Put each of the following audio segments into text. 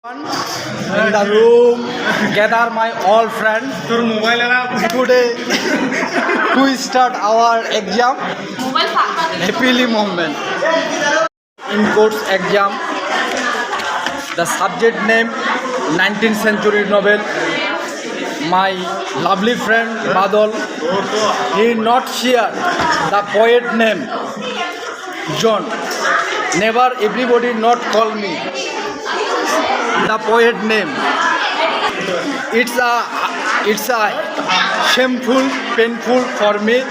In the room, gather my all friends. Today, to start our exam, happily moment. In course exam, the subject name 19th century novel. My lovely friend Badal, he not share the poet name John. Never everybody not call me the poet name. It's a shameful, painful for me.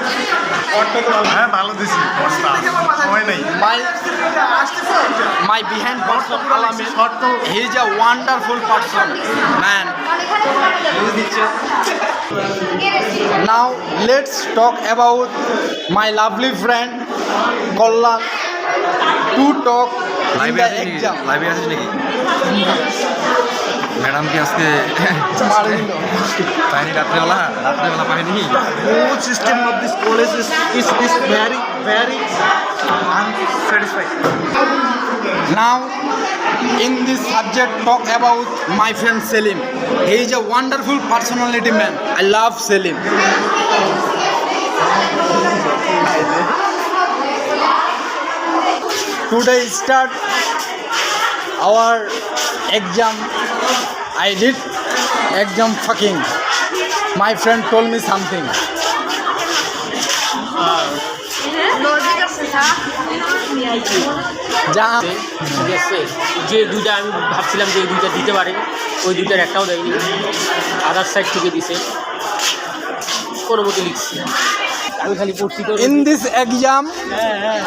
My behind person Alamin, he is a wonderful person, man. Now let's talk about my lovely friend Kollan to talk in the exam. Madam কি আজকে পাইনি রাত্রেবেলা পাইনি whole system of this college is very unsatisfied. Now in this subject talk about my friend Selim. He is a wonderful personality man. I love Selim. Today start our exam. I did exam fucking. My friend told me something. যে দুইটা আমি ভাবছিলাম যে এই দুইটা দিতে পারে, ওই দুইটার একটাও দেয়নি, আদার সাইড থেকে দিছে। কোনো মতো লিখছি আমি, খালি পড়ছি তো। In this exam, হ্যাঁ